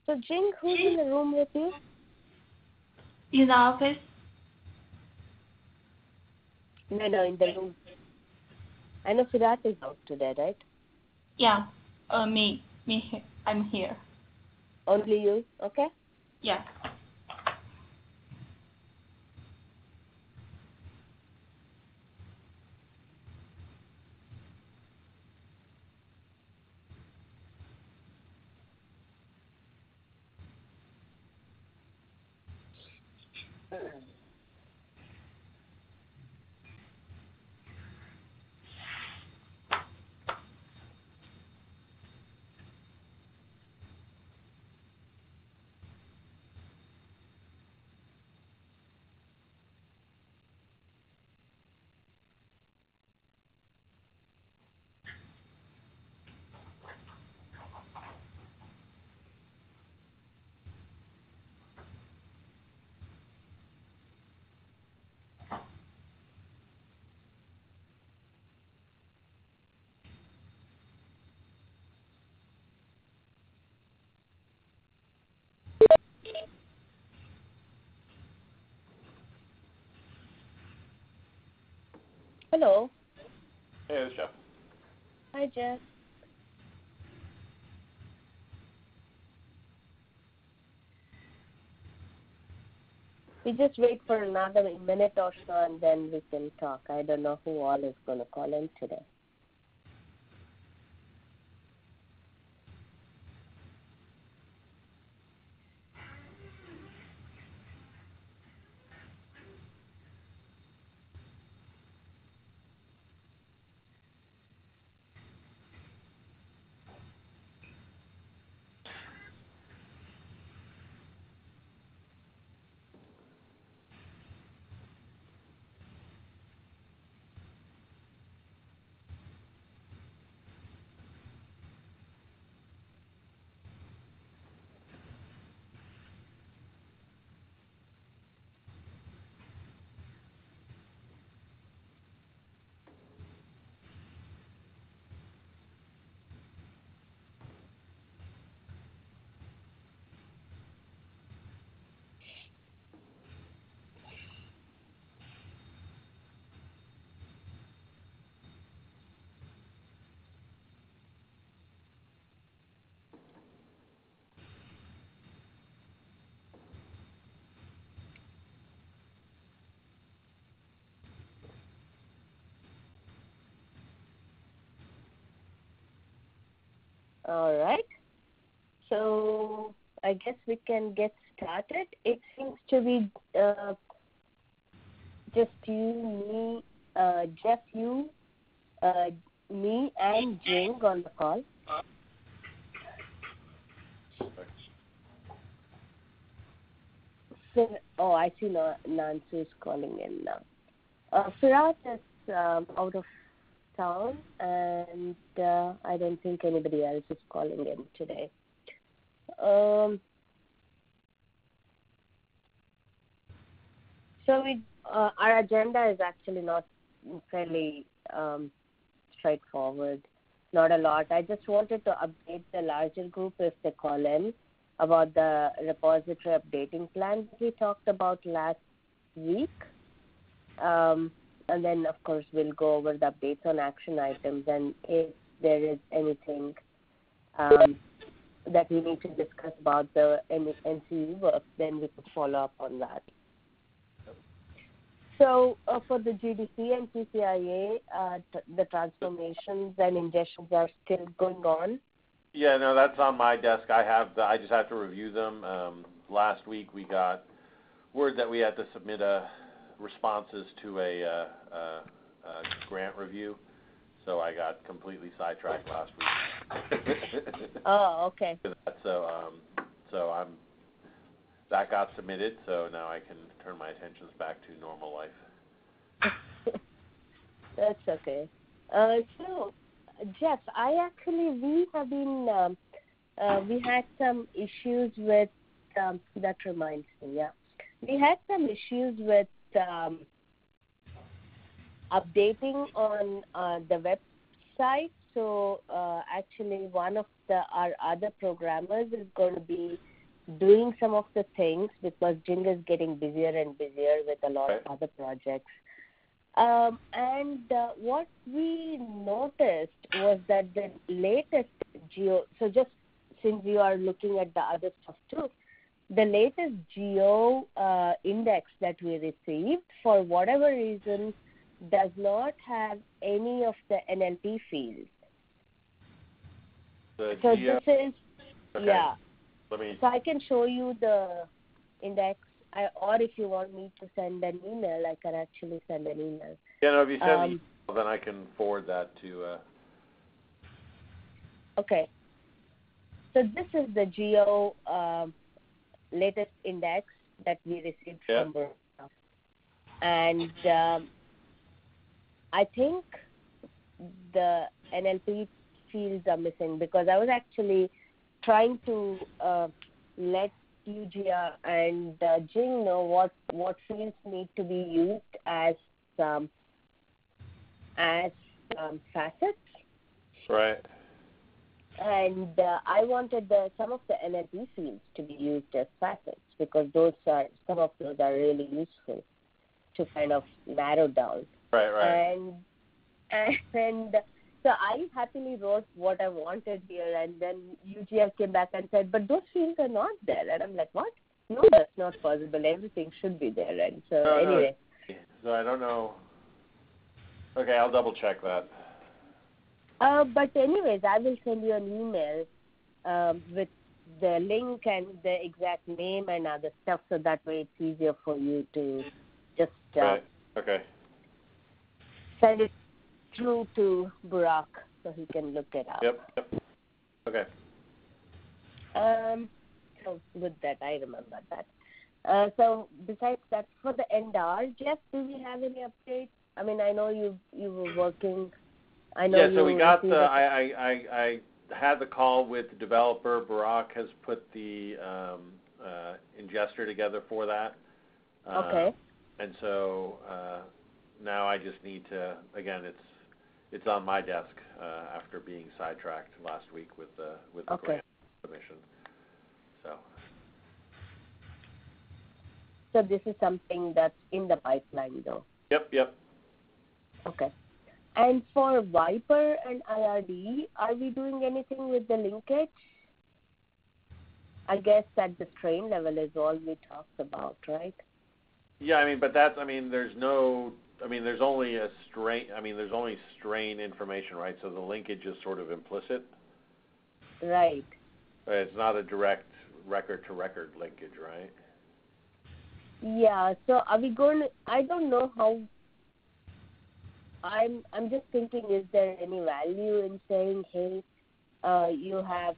So, Jing, who's in the room with you? In the office? No, in the room. I know Firat is out today, right? Yeah, me, I'm here. Only you, okay? Yeah. Hello. Hey, it's Jeff. Hi, Jeff. We just wait for another minute or so and then we can talk. I don't know who all is going to call in today. All right. So I guess we can get started. It seems to be just you, me, Jeff, you, me, and Jing on the call. Oh, I see Nancy is calling in now. Firas is out of town, and I don't think anybody else is calling in today. So our agenda is actually not fairly straightforward. Not a lot. I just wanted to update the larger group if they call in about the repository updating plan that we talked about last week. And then, of course, we'll go over the updates on action items. And if there is anything that we need to discuss about the NCE work, then we could follow up on that. So for the GDC and CCIA, the transformations and ingestions are still going on? Yeah, no, that's on my desk. I just have to review them. Last week we got word that we had to submit responses to a grant review, so I got completely sidetracked last week. Oh, okay. That got submitted, so now I can turn my attentions back to normal life. That's okay. So, Jeff, we have been, we had some issues with, that reminds me, yeah. We had some issues with updating on the website. So, actually, one of our other programmers is going to be doing some of the things because Jing is getting busier and busier with a lot of Right. other projects. What we noticed was that the latest so just since you are looking at the other stuff too, the latest geo index that we received, for whatever reason, does not have any of the NLP fields. The So geo. this is, Okay. yeah. Let me. So I can show you the index, or if you want me to send an email, I can actually send an email. Yeah, no. If you send the Um, email, then I can forward that to. Okay. So this is the geo latest index that we received Yeah. from Burma. And I think the NLP fields are missing because I was actually trying to let Yujia and Jing know what fields need to be used as facets. Right. And I wanted some of the NLP fields to be used as facets because some of those are really useful to kind of narrow down. Right. And so I happily wrote what I wanted here, and then UGF came back and said, but those fields are not there. And I'm like, what? No, that's not possible. Everything should be there. And so anyway. No. So I don't know. Okay, I'll double check that. But anyways, I will send you an email with the link and the exact name and other stuff, so that way it's easier for you to just Right. Okay. send it through to Burak so he can look it up. Yep. Okay. So with that, I remember that. So besides that, for the NDAR, Jeff, do we have any updates? I mean, I know you were working. I know. Yeah. So we got the. I had the call with the developer. Burak has put the ingester together for that. Okay. And so now I just need to. Again, it's on my desk after being sidetracked last week with the grant submission. So this is something that's in the pipeline, though. Yep. Okay. And for Viper and IRD, are we doing anything with the linkage? I guess at the strain level is all we talked about, right? Yeah, but there's only a strain. There's only strain information, right? So the linkage is sort of implicit. Right. It's not a direct record-to-record linkage, right? Yeah. So are we going to? I don't know how. I'm just thinking, is there any value in saying, hey, you have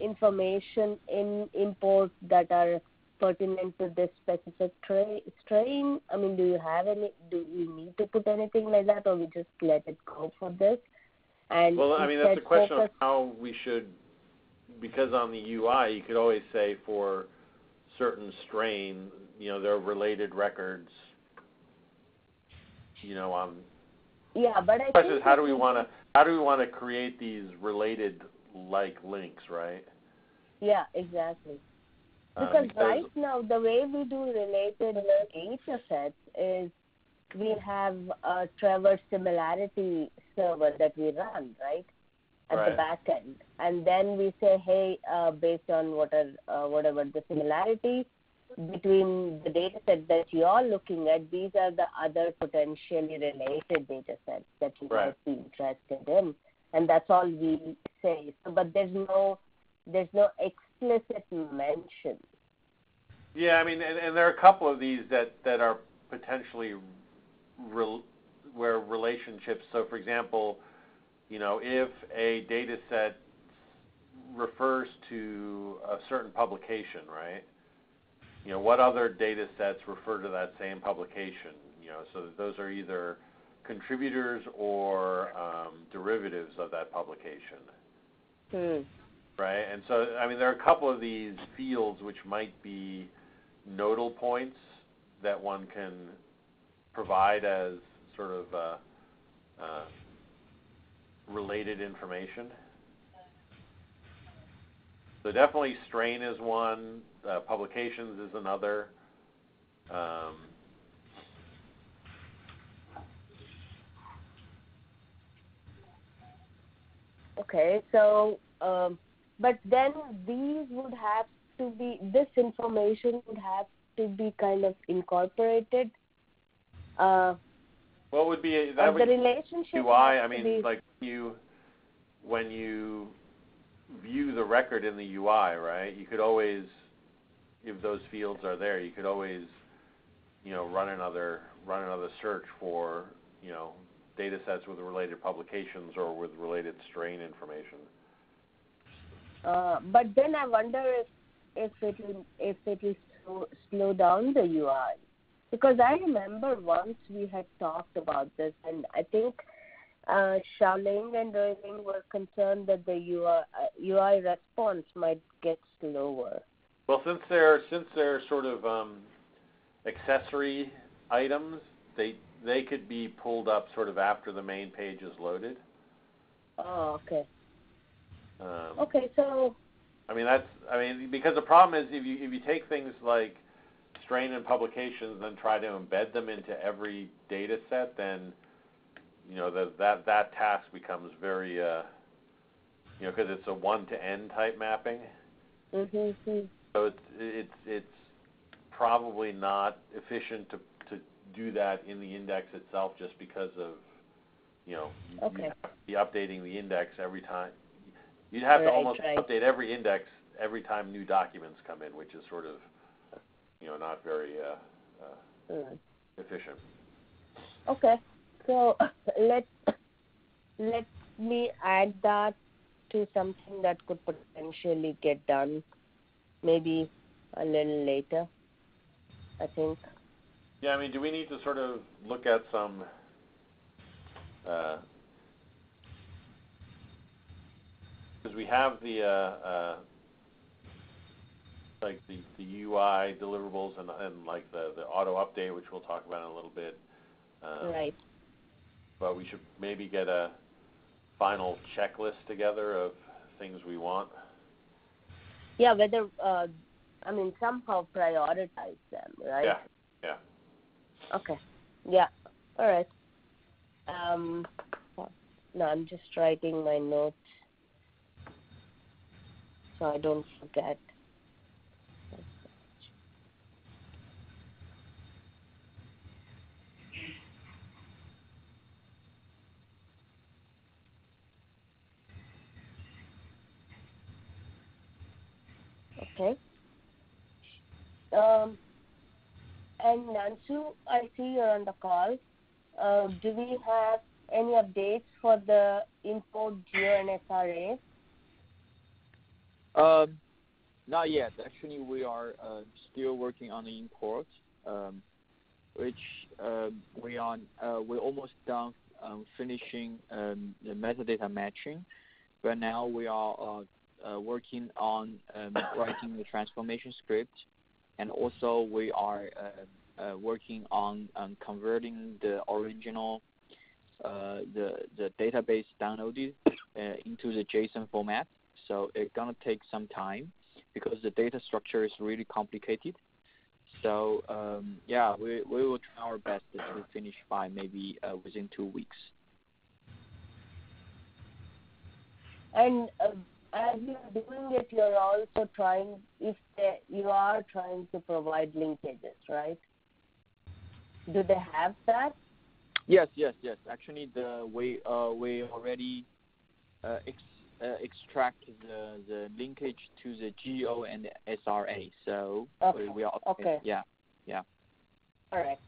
information in import that are pertinent to this specific strain? Do we need to put anything like that, or we just let it go for this? And well, that's the question of how we should, because on the UI you could always say for certain strain, there are related records, on. Yeah, but I the question think is how do we want to create these related links, right? Yeah, exactly. Because right now, the way we do related data sets is we have a Trevor similarity server that we run, right, at the back end. And then we say, hey, based on whatever the similarity between the data set that you are looking at, these are the other potentially related data sets that you might be interested in. And that's all we say. So, but there's no explicit mention. Yeah, and there are a couple of these that are potentially where relationships. So, for example, if a data set refers to a certain publication, right? What other data sets refer to that same publication? So those are either contributors or derivatives of that publication. Right? And so, there are a couple of these fields which might be nodal points that one can provide as sort of related information. So definitely strain is one, publications is another. Okay, so but then this information would have to be kind of incorporated. What would be the relationship UI? has I to mean, be, like when you view the record in the UI, right? You could always, if those fields are there, you could always, run another search for, data sets with related publications or with related strain information. but then I wonder if it will slow down the UI, because I remember once we had talked about this, and I think Xiaoling and Ruiling were concerned that the UI response might get slower. Well, since they're sort of accessory items, they could be pulled up sort of after the main page is loaded. Oh, okay. Okay, so. Because the problem is if you take things like strain and publications and try to embed them into every data set, then that task becomes very because it's a one-to-n type mapping. Mm-hmm. So it's probably not efficient to do that in the index itself, just because of Okay. you have to be updating the index every time. You'd have to almost update every index every time new documents come in, which is sort of not very efficient. Okay, so let me add that to something that could potentially get done maybe a little later, I think. Yeah, do we need to sort of look at some because we have the like the UI deliverables and like the auto update, which we'll talk about in a little bit. Right. But we should maybe get a final checklist together of things we want. Yeah, whether somehow prioritize them, right? Yeah. Okay. Yeah. All right. No, I'm just writing my notes so I don't forget. Okay. And Nansu, I see you're on the call. Do we have any updates for the import geo and SRA? Not yet. Actually, we are still working on the import, which we're almost done finishing the metadata matching. Right now, we are working on writing the transformation script, and also we are working on converting the original the database downloaded into the JSON format. So it's gonna take some time because the data structure is really complicated. So we will try our best to finish by maybe within 2 weeks. And as you're doing it, you're also trying, you are trying to provide linkages, right? Do they have that? Yes. Actually, we already extract the linkage to the GEO and the SRA. So okay. we are okay. Yeah. All right.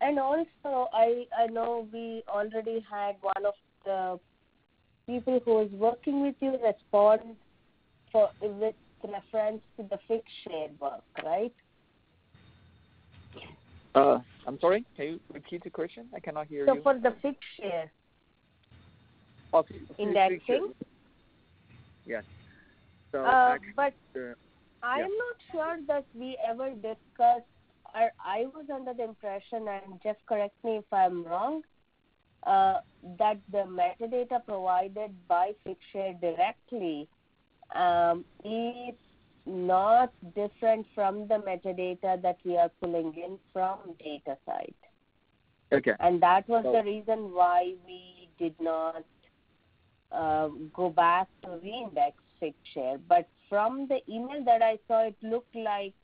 And also, I know we already had one of the people who is working with you respond with reference to the fixed share work, right? I'm sorry. Can you repeat the question? I cannot hear you. So for the fixed share indexing. Yes. So but I'm not sure that we ever discussed. I was under the impression, and just correct me if I'm wrong, that the metadata provided by Figshare directly is not different from the metadata that we are pulling in from DataCite. Okay. And that was the reason why we did not go back to reindex Figshare. But from the email that I saw, it looked like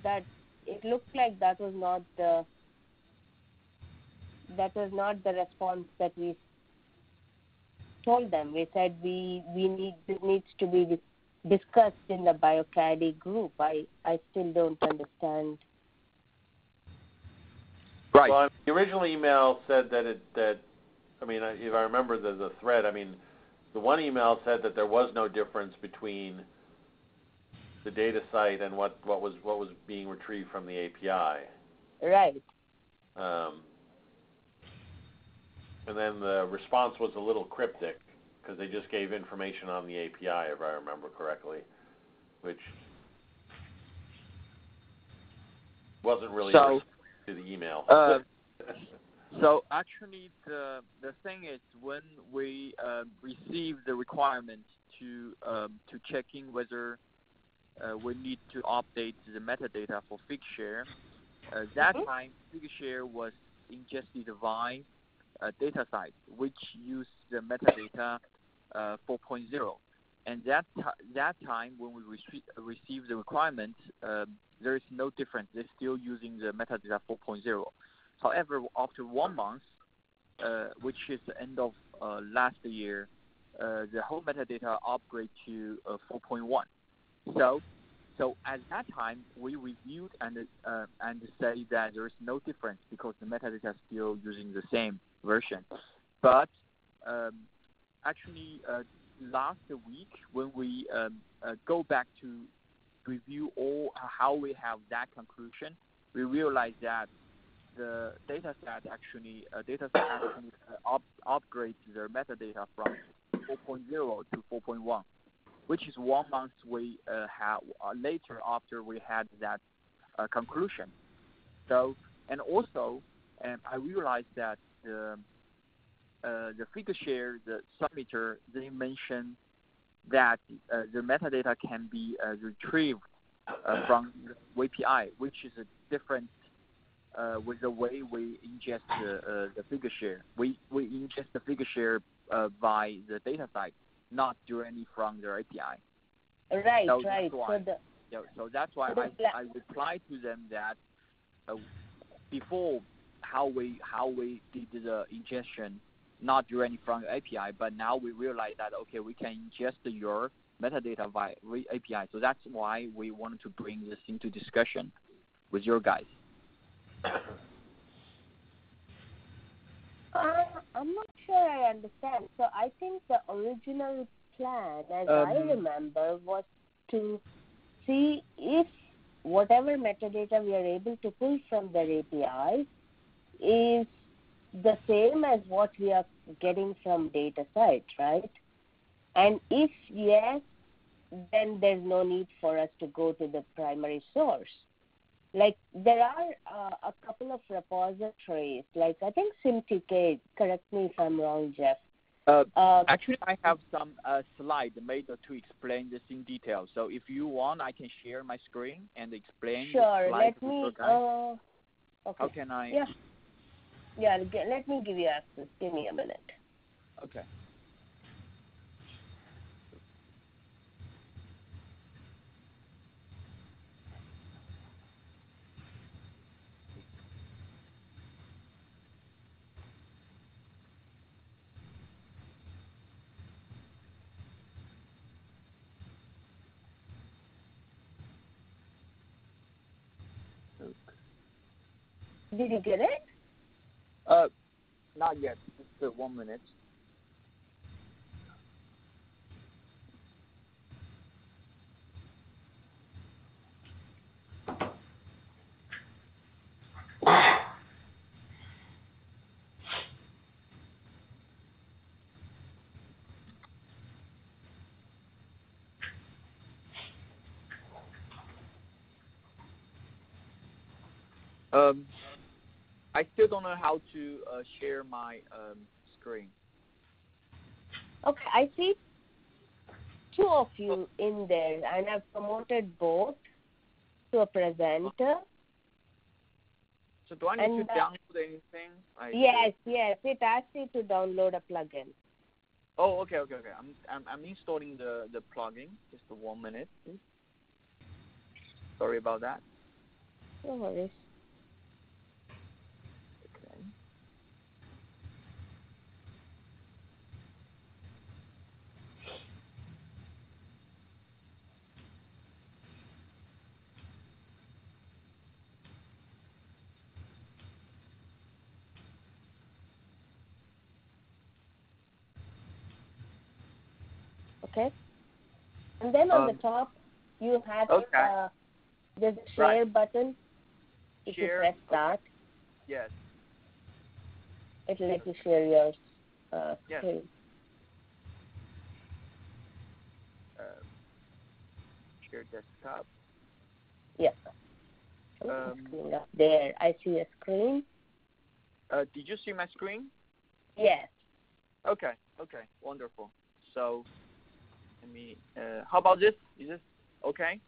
that was not the response that we told them. We said this needs to be discussed in the BioCADI group. I still don't understand. Right. Well, the original email said if I remember the thread, the one email said that there was no difference between the DataCite and what was being retrieved from the API. Right. And then the response was a little cryptic because they just gave information on the API, if I remember correctly, which wasn't really to the email. So actually, the thing is, when we receive the requirement to check in whether we need to update the metadata for Figshare, that time Figshare was ingested via DataCite, which used the metadata 4.0. And that time when we received the requirement, there is no difference. They're still using the metadata 4.0. However, after 1 month, which is the end of last year, the whole metadata upgrade to 4.1. So at that time, we reviewed and say that there is no difference because the metadata is still using the same version. But actually, last week when we go back to review how we have that conclusion, we realized that the dataset actually upgrades their metadata from 4.0 to 4.1, which is 1 month we have later after we had that conclusion. So, and also, I realized that the Figshare, the submitter, they mentioned that the metadata can be retrieved from the API, which is a different with the way we ingest the Figshare. We ingest the Figshare by the DataCite, not directly from their API. Right, so right. So that's why I replied to them that before how we did the ingestion, not directly from the API, but now we realize that okay, we can ingest your metadata via API. So that's why we wanted to bring this into discussion with your guys. I'm not sure I understand. So I think the original plan, as I remember, was to see if whatever metadata we are able to pull from their API is the same as what we are getting from DataCite, right? And if yes, then there's no need for us to go to the primary source. Like there are a couple of repositories, like I think SimTK, correct me if I'm wrong, Jeff. Actually, I have some slides made to explain this in detail. So if you want, I can share my screen and explain. Sure, let me. Okay. How can I? Yeah. Let me give you access. Give me a minute. Okay. Did you get it? Not yet. Just 1 minute. I still don't know how to share my screen. Okay, I see two of you in there, and I've promoted both to a presenter. So do I need to download anything? Yes. It asks you to download a plugin. Oh, okay. I'm installing the plugin. Just 1 minute, please. Sorry about that. No worries. Okay. Okay. And then on the top, you have there's a share button. If you press that, yes, it will let you share your screen. Share desktop. Yeah. Screen up there. I see a screen. Did you see my screen? Yes. Okay, wonderful. So, let me. How about this? Is this okay?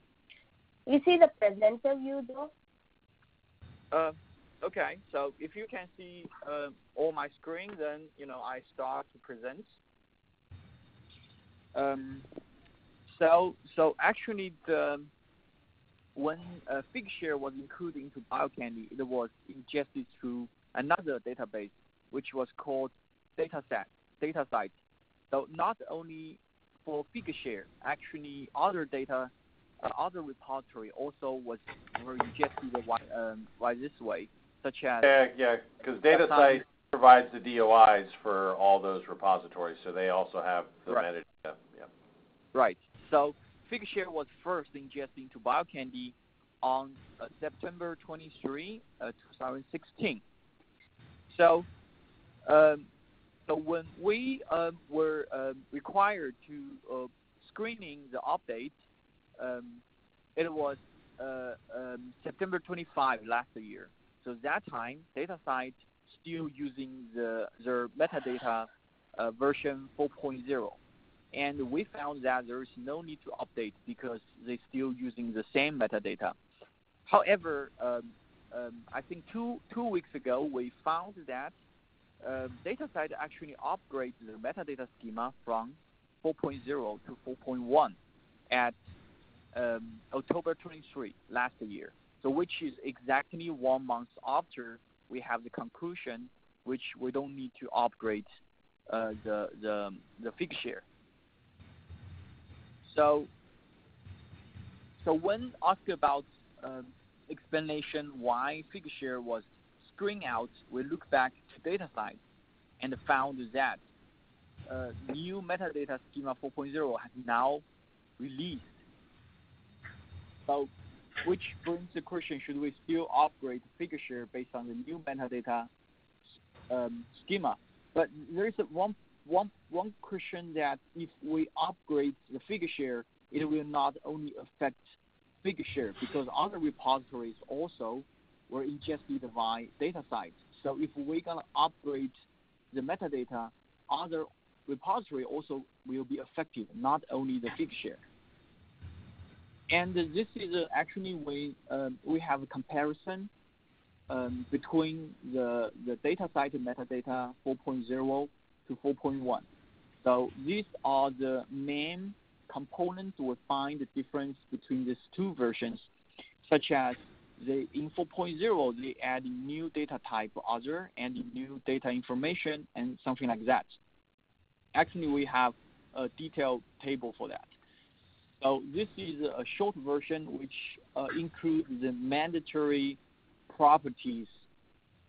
You see the presenter view though? Okay. So if you can see all my screen, then I start to present. So actually, when Figshare was included into BioCandy, it was ingested through another database, which was called DataSite. So not only for Figshare, actually other repository also were ingested by this way, such as because DataSite provides the DOIs for all those repositories, so they also have the metadata. Yeah. Right. So Figshare was first ingested into BioCandy on September 23, 2016. So when we were required to screening the update, it was September 25 last year. So that time, DataSite still using their metadata version 4.0. And we found that there is no need to update because they're still using the same metadata. However, I think two weeks ago, we found that DataSite actually upgraded the metadata schema from 4.0 to 4.1 at October 23 last year. So which is exactly 1 month after we have the conclusion, which we don't need to upgrade the Figshare. So when asked about explanation why Figshare was screened out, we look back to DataSite and found that new metadata schema 4.0 has now released. So, which brings the question: should we still upgrade Figshare based on the new metadata schema? But there is one question that if we upgrade the Figshare, it will not only affect Figshare because other repositories also were ingested by DataSite. So if we're gonna upgrade the metadata, other repository also will be affected, not only the Figshare. And this is actually we have a comparison between the DataSite metadata 4.0 to 4.1. So these are the main components we find the difference between these two versions, such as in 4.0 they add new data type other and new data information and something like that. Actually, we have a detailed table for that. So this is a short version which includes the mandatory properties,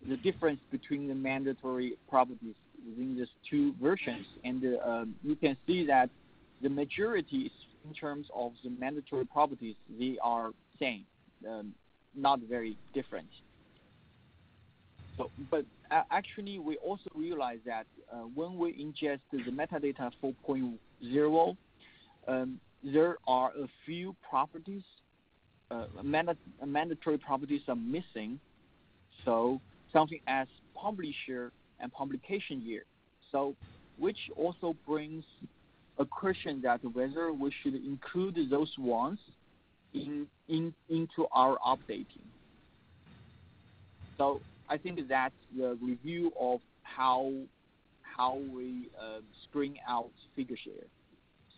the difference between the mandatory properties within these two versions. And you can see that the majority in terms of the mandatory properties, they are same, not very different. So, but actually, we also realize that when we ingest the metadata 4.0, there are a few properties, mandatory properties are missing. So something as publisher and publication year. So, which also brings a question that whether we should include those ones into our updating. So I think that's the review of how we screen out Figshare.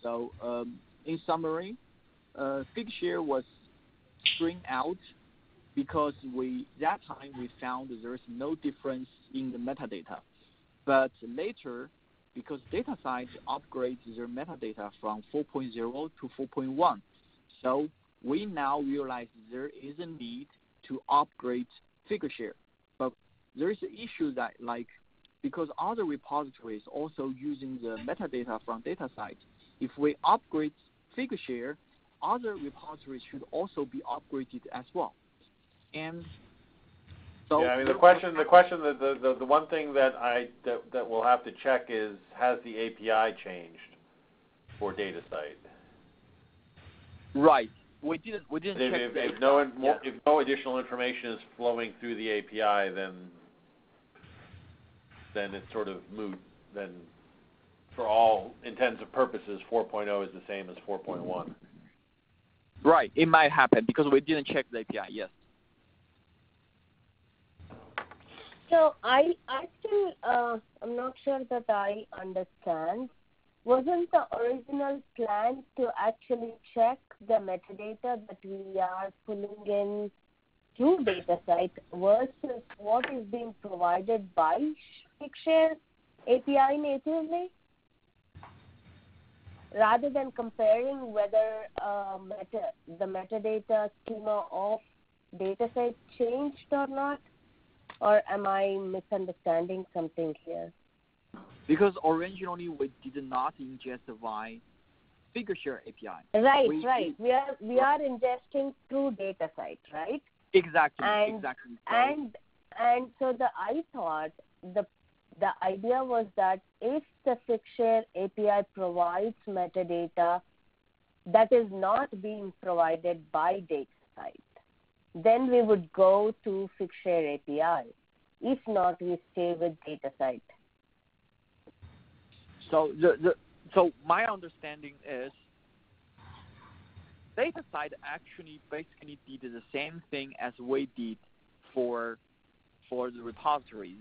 So in summary, Figshare was screened out because that time we found there's no difference in the metadata. But later, because DataCite upgrades their metadata from 4.0 to 4.1, so we now realize there is a need to upgrade Figshare. But there is an issue that, like, because other repositories also using the metadata from DataCite, if we upgrade Figshare, other repositories should also be upgraded as well. And so yeah, I mean the question, the one thing that we'll have to check is, has the API changed for DataCite? Right. We didn't check if no additional information is flowing through the API, then it's sort of moot. Then, for all intents and purposes, 4.0 is the same as 4.1. Right. It might happen because we didn't check the API. Yes. So I still, I'm not sure that I understand. Wasn't the original plan to actually check the metadata that we are pulling in through DataCite versus what is being provided by Figshare API natively? Rather than comparing whether the metadata schema of DataCite changed or not? Or am I misunderstanding something here? Because originally we did not ingest via Figshare API. Right. We are ingesting through DataCite, right? Exactly. And so I thought the idea was that if the Figshare API provides metadata that is not being provided by DataCite, then we would go to Figshare API. If not, we stay with DataCite. So so my understanding is DataCite actually basically did the same thing as we did for the repository.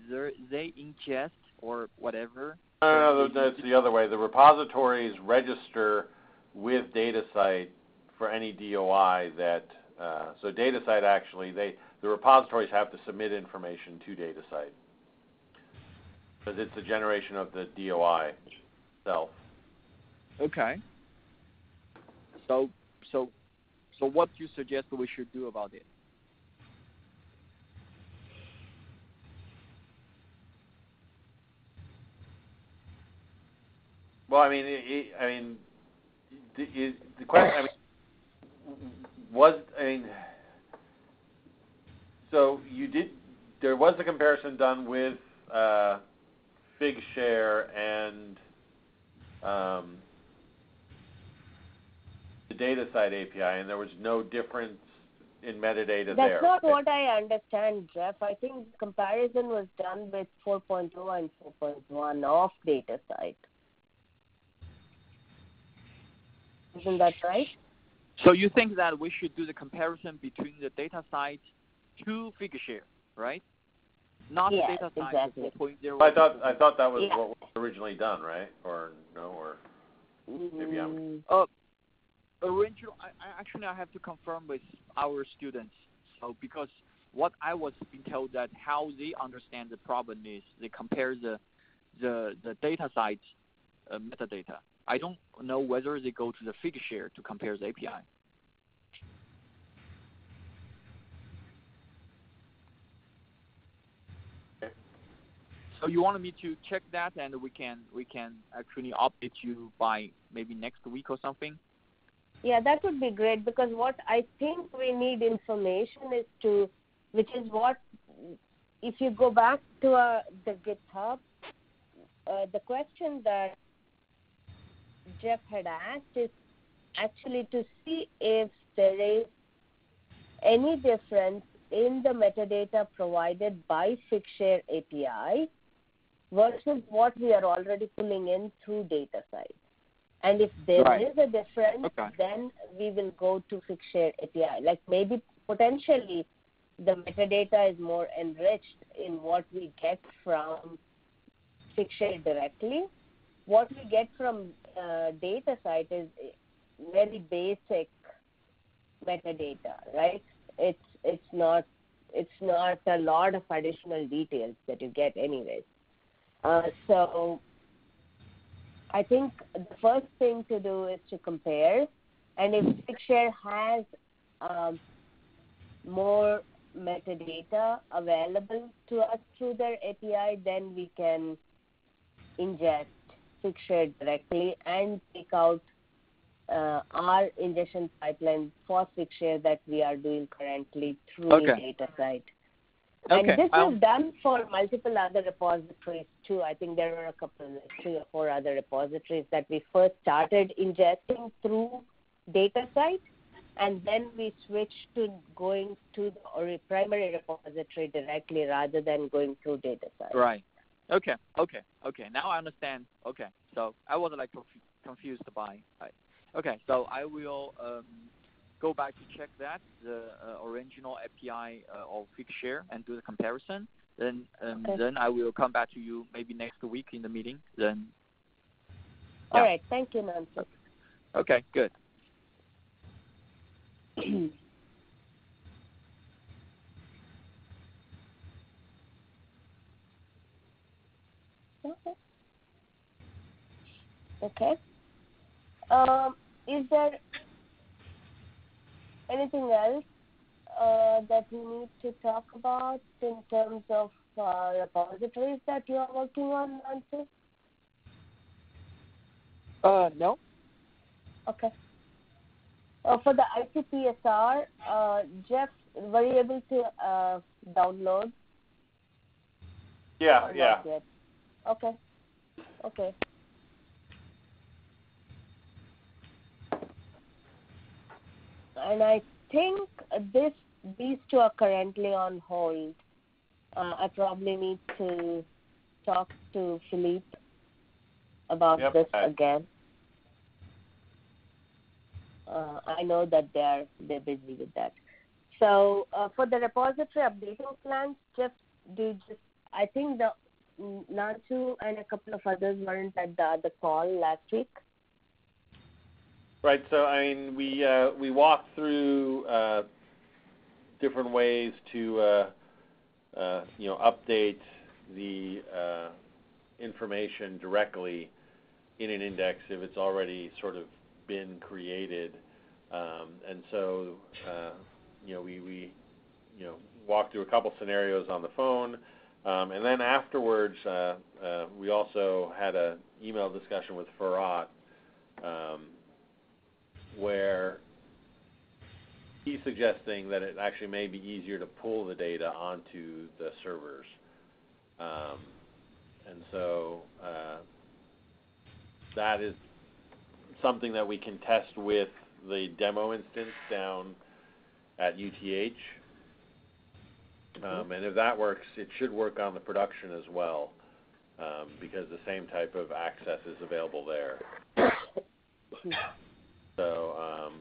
They ingest or whatever. No, that's the other way. The repositories register with DataCite for any DOI that. So DataCite actually, the repositories have to submit information to DataCite because it's the generation of the DOI itself. Okay. So what do you suggest we should do about it? Well, the question. So there was a comparison done with Figshare and the DataCite API, and there was no difference in metadata there. That's not what I understand, Jeff. I think comparison was done with 4.0 and 4.1 of DataCite. Isn't that right? So you think that we should do the comparison between the DataCite to Figshare, right? Not DataCite exactly. 4.0. I thought that was what was originally done, right? Or no? Or maybe I'm. Original. I have to confirm with our students. So because what I was being told that how they understand the problem is they compare the DataCite metadata. I don't know whether they go to the Figshare to compare the API. So you wanted me to check that, and we can actually update you by maybe next week or something? Yeah, that would be great, because what I think we need information is which is what, if you go back to the GitHub, the question that Jeff had asked is actually to see if there is any difference in the metadata provided by Figshare API versus what we are already pulling in through DataSite. And if there is a difference, then we will go to Figshare API. Like maybe potentially the metadata is more enriched in what we get from Figshare directly. What we get from DataSite is very basic metadata, right? It's not a lot of additional details that you get anyways. So I think the first thing to do is to compare, and if Figshare has more metadata available to us through their API, then we can ingest Figshare directly and take out our ingestion pipeline for Figshare that we are doing currently through DataSite. And this is done for multiple other repositories too. I think there were a couple, 3 or 4 other repositories that we first started ingesting through DataSite, and then we switched to going to the primary repository directly rather than going through DataSite. Right. Okay. Now I understand. Okay. So I was like confused by. Okay. So I will go back to check that the original API of Figshare and do the comparison. Then then I will come back to you maybe next week in the meeting. Then. Yeah. All right. Thank you, Nancy. Okay. Good. Okay. Is there anything else that we need to talk about in terms of repositories that you are working on, Nancy? No. Okay. For the ICPSR, Jeff, were you able to download? Yeah. Okay. And I think these 2 are currently on hold. I probably need to talk to Philippe about this again. I know that they're busy with that. So for the repository updating plans, Jeff, I think the Nancy and a couple of others weren't at the call last week. Right. So I mean, we walked through different ways to update the information directly in an index if it's already sort of been created, and so we walked through a couple scenarios on the phone, and then afterwards we also had an email discussion with Farhat, where he's suggesting that it actually may be easier to pull the data onto the servers, and so that is something that we can test with the demo instance down at UTH. And if that works, it should work on the production as well, because the same type of access is available there. So,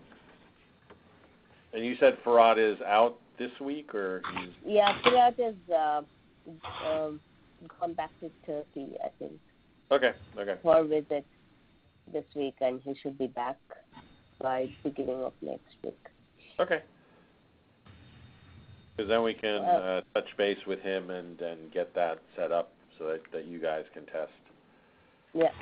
and you said Farhat is out this week, or? Yeah, Farhat is gone back to Turkey, I think. Okay. For a visit this week, and he should be back by beginning of next week. Okay. Because then we can touch base with him and get that set up so that you guys can test. Yeah.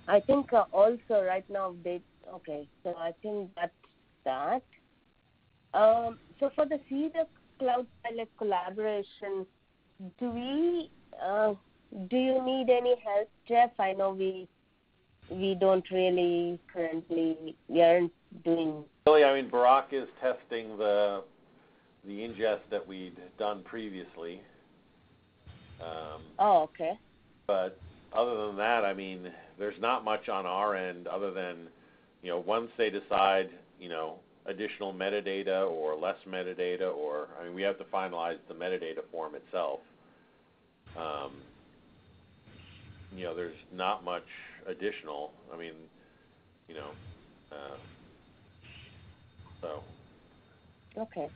I think also right now so I think that's that. So for the Cedar Cloud Pilot collaboration, do you need any help, Jeff? I know we don't really currently, we aren't doing. Really, I mean, Barak is testing the ingest that we'd done previously. Okay. But other than that, I mean, there's not much on our end other than, once they decide, additional metadata or less metadata, or, I mean, we have to finalize the metadata form itself. You know, there's not much additional. I mean, you know, so. Okay.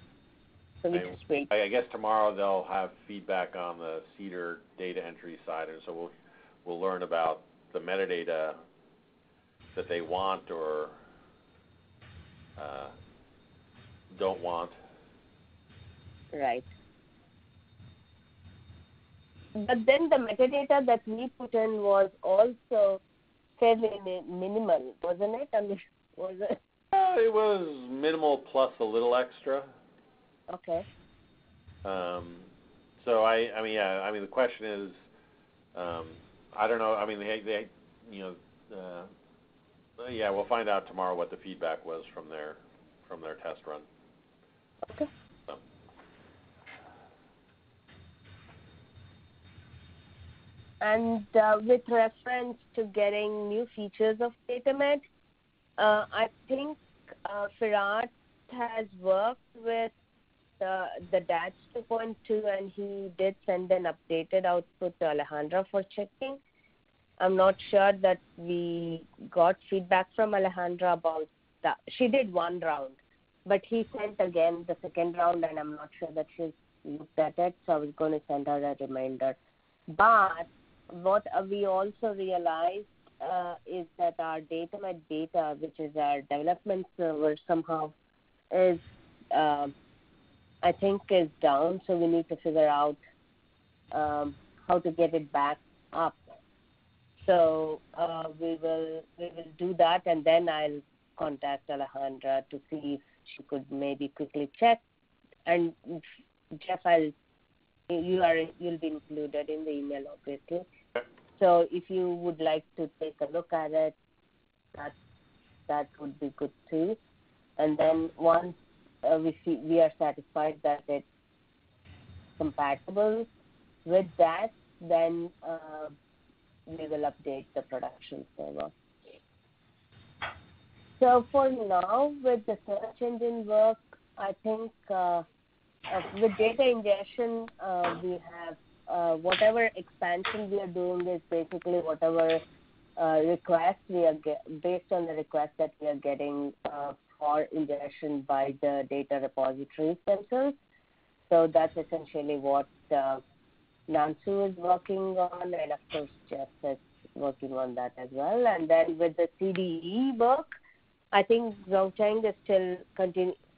So we just wait. I guess tomorrow they'll have feedback on the CEDAR data entry side, and so we'll learn about the metadata that they want or don't want. Right. But then the metadata that we put in was also fairly minimal, wasn't it? I mean, was it? It was minimal plus a little extra. Okay. So I mean, yeah. I mean, the question is, I don't know. I mean, they you know, yeah. We'll find out tomorrow what the feedback was from their test run. Okay. So. And with reference to getting new features of DataMed, I think Firat has worked with the DATS 2.2, and he did send an updated output to Alejandra for checking. I'm not sure that we got feedback from Alejandra about that. She did one round, but he sent again the second round, and I'm not sure that she's looked at it, so I was going to send her a reminder. But what we also realized is that our DataMed data, which is our development server, somehow is, I think, is down. So we need to figure out how to get it back up. So we will do that, and then I'll contact Alejandra to see if she could maybe quickly check. And Jeff, you'll be included in the email, obviously. So if you would like to take a look at it, that would be good too. And then once we are satisfied that it's compatible with that, then we will update the production server. So for now, with the search engine work, I think with data ingestion, we have whatever expansion we are doing is basically whatever requests we are based on the requests that we are getting for ingestion by the data repositories themselves. So that's essentially what Nansu is working on, and of course Jeff is working on that as well. And then with the CDE work, I think Zhongcheng is still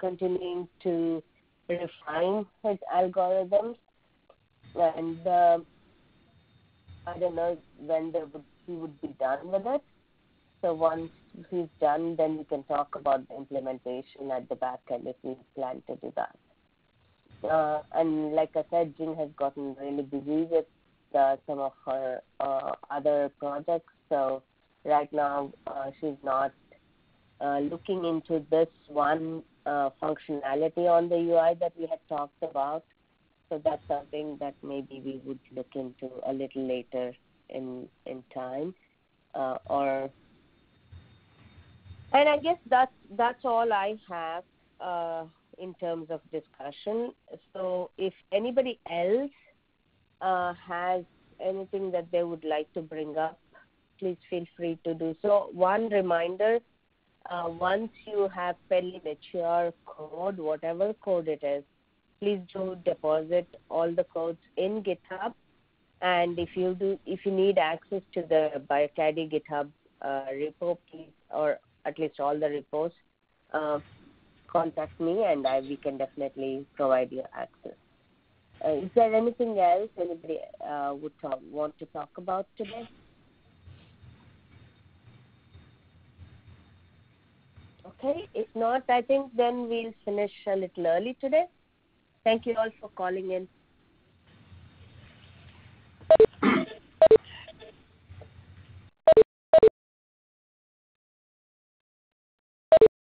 continuing to refine his algorithms, and I don't know when he would be done with it. So once he's done, then we can talk about the implementation at the back end if we plan to do that. And like I said, Jing has gotten really busy with some of her other projects. So right now she's not looking into this one functionality on the UI that we had talked about. So that's something that maybe we would look into a little later in time. And I guess that's all I have in terms of discussion. So if anybody else has anything that they would like to bring up, please feel free to do so. One reminder, once you have fairly mature code, whatever code it is, please do deposit all the codes in GitHub. And if you need access to the BioCaddy GitHub repo, please, or at least all the repos, contact me, and we can definitely provide you access. Is there anything else anybody would want to talk about today? Okay, if not, I think then we'll finish a little early today. Thank you all for calling in.